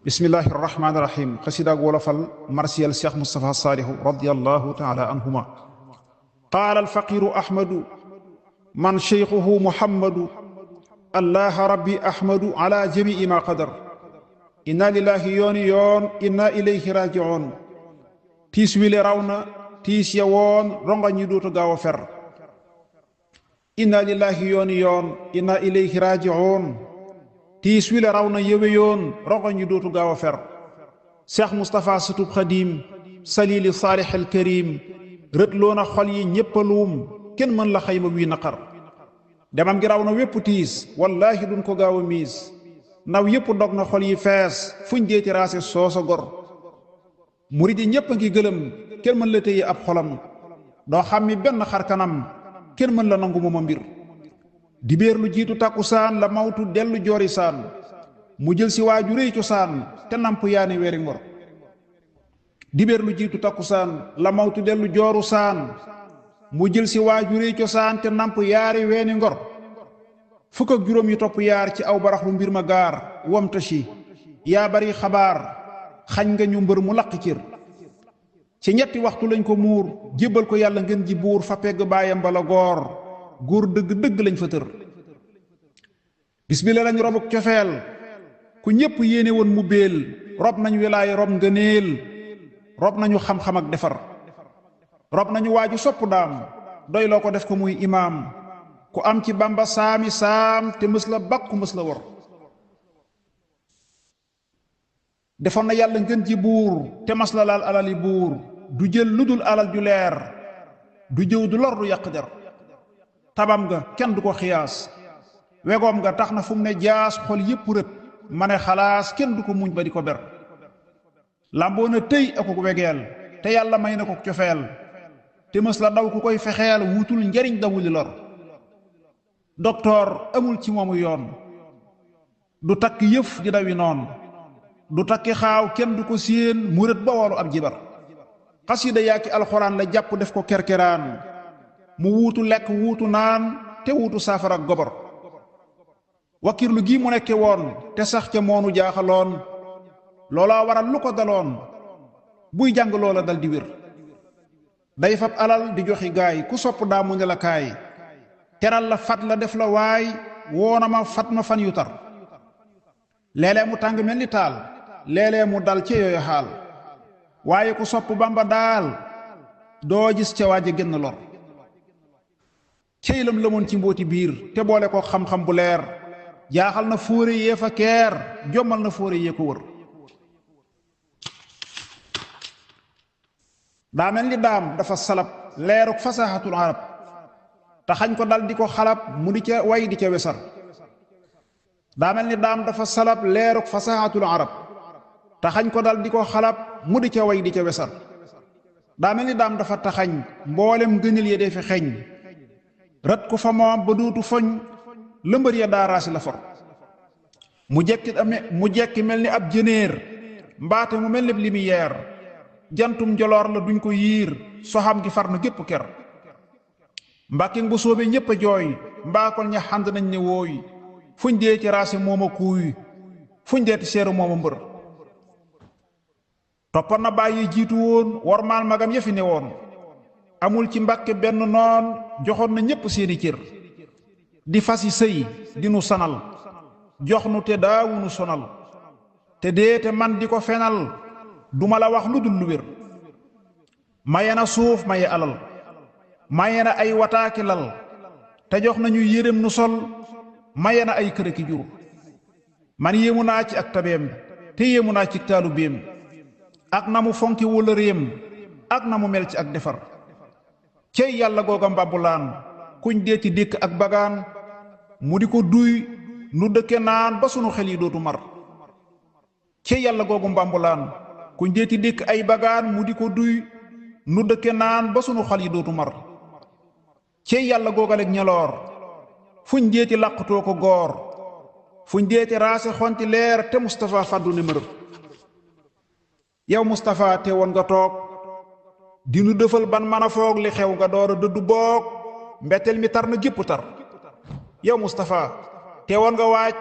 bismillahi irrahmani irrahim xasidaag wolofal marsiyal cheikh moustapha saalihu radiallahu taala anhuma qaala alfaqiru ahmadu man cheikhuhu muhammadu allaha rabbi ahmadu ala jamii ma qadar inna lillahi yoon inna ilayhi rajiun tiis wile raw na tiis ya woon ronga ñi dootu gaaw a fer inna lillahi yoon inna ilayhi rajiun tiis wile raw na yëwe yoon ronga ñi dootu gaaw a fer cheikh moustapha sutub xadim salili saalih al karim rët loona xol yi ñéppaluum kenn mën la xayma wii naqar demam gi raw na wépp tiis wallaahi duñ ko gaaw a miis naw yépp dog na xol yi fees fuñ deeti raase soosa gor murid yi ñépp a ngi gëlëm kenn mën la téye ab xolam doo xam mi benn xar kanam kenn mën la nangu mooma mbir dibéer lu jiitu tàkkusaan la mawtu dellu joori saan mu jël si waaju réy cosaan te namp yaani weeri ngor dibéer lu jiitu takkusaan la mawtu dellu jooru saan mu jël si waaju réy cosaan te namp yaari weeni ngor fukk ak juróom yi topp yaar ci aw baraxlu mbir ma gaar wamta si yaa bari xabaar xañ nga ñu mbër mu laq cër ci ñetti waxtu lañ ko muur jébbal ko yàlla ngeen ji buur fa pegg baayam bala góor dëgg lañ fa tër bis bi la lañ robuk cofeel ku ñépp yéene woon mu béel rob nañ wilaay rob ngëneel rob nañu xam-xam ak defar rob nañu waaju sopp daam doy loo ko def ko muy imaam ku am ci bamba saami saam te mës la bakku mës la wor defoon na yàlla ngeen ji buur te mas la laal alali buur du jël lu dul alal ju leer du jëw du lor du yàq der tabam nga kenn du ko xiyaas wegoom nga tax na fu mu ne jaas xol yépp rët ma ne xalaas kenn du ko muñ ba di ko ber lamboo na tëy ak ko wegeel te yàlla may na ko cofeel te mës la daw ku koy fexeel wutul njariñ dawuli lor doktoor amul ci moomu yoon du takk yëf di dawi noon du takki xaaw kenn du ko séen mu rët ba woolu ab jibar xasida yaaki alxuraan la jàpp def ko kerkeraan mu wuutu lekk wuutu naan te wuutu saafara ak gobar wakkirlu gi mu nekke woon te sax ca moonu jaaxaloon loola waral lu ko daloon buy jàng loola dal di wér day fab alal di joxi gaay ku sopp daa mu ne la kaay teral la fat la def la waay woona ma fat ma fan yu tar léeg-léeg mu tàng mel ni taal léeg-léeg mu dal ci yooyu xaal waaye ku sopp bamba daal doo gis ca waaja génn lor ceylam la moon ci mbóoti biir te boole ko xam-xam bu leer jaaxal na fóore yee fa keer jommal na fóore yee ko wër daa mel ni daam dafa salab leeruk fasaxatul arab te xañ ko dal di ko xalab mu di ca way di ca wesar daa mel ni daam dafa salab leeruk fasaxatul arab te xañ ko dal di ko xalab mu di ca way di ca wesar daa mel ni daam dafa taxañ mboolem gënil ya dee fi xeeñ rat ko fa moom ba dootu foñ lëmbër ya daaraasi la for mu jekki mel ni ab jënéer mbaate mu mel ni lumière jantum njoloor la duñ ko yiir soxam gi far na gépp ker mbàkking bu soobe ñépp a jooy mbaakol ña xànd nañ ne wooy fuñ dee ci raase mooma kuuy fuñ deeti seeru mooma mbër toppan na bàyyi jiitu woon wormaal magam ya fi ne woon amul ci mbàkke benn noon joxoon na ñépp seeni cër di fasi sëy di nu sanal jox nu te daawunu sonal te deete man di ko fenal duma la wax lu dul lu wér maye na suuf maye alal maye na ay wataaki lal te jox nañu yérem nu sol maye na ay kërëki jur man yéemu naa ci ak tabeem te yéemu naa ci taalu béem ak na mu fonki wala réem ak na mu mel ci ak defar cey yàlla googa mbàbbulaan kuñ dee ci dékk ak bagaan mu di ko duy nu dëkke naan ba sunu xel yi dootu mar cey yàlla googu mbàmbulaan kuñ dee ci dékk ay bagaan mu di ko duy nu dëkke naan ba sunu xel yi dootu mar cey yàlla googalek ñeloor fuñ deeti làqutoo ko goor fuñ deeti raase xonti leer te Moustapha fàddu ne mërëb yow Moustapha te woon nga toog dinu dëfal ban mën a foog li xew nga door a dëddu boog mbettel mi tar na gépp tar yow Moustapha te woon nga waaj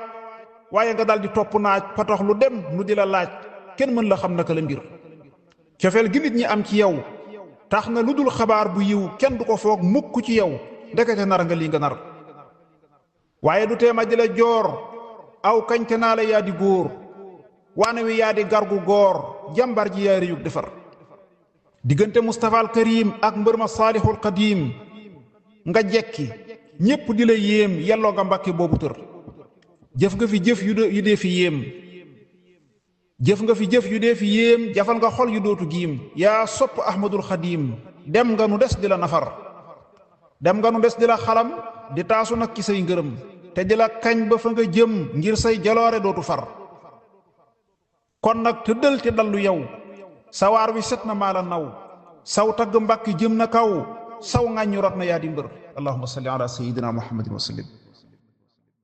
waaye nga daal di topp naaj patox lu dem nu di la laaj kenn mën la xam naka la mbir cofeel gi nit ñi am ci yow tax na lu dul xabaar bu yiw kenn du ko foog mukk ci yow ndekete nar nga lii nga nar waaye du teema di la joor aw kañte naa la yaa di góor waane wi yaa di gargu góor jàmbar ji yaa riyug defar diggante Mustafa al Karim ak mbër ma Saalihul Qadim nga jekki ñépp di la yéem yelloo nga mbàkke boobu tër jëf nga fi jëf yu dee fi yéem jëf nga fi jëf yu dee fi yéem jafal nga xol yu dootu giim yaa sopp Ahmadul Xadim dem nga nu des di la nafar dem nga nu des di la xalam di taasu nag ci say ngërëm te di la kañ ba fa nga jëm ngir say jaloore dootu far kon nag tëddal te dallu yow sawaar wi set na maa la naw saw tagg mbàkki jëm na kaw saw ŋàññu rot na yaa di mbër allahumma salli ala sayyidina muhammadin wa sallim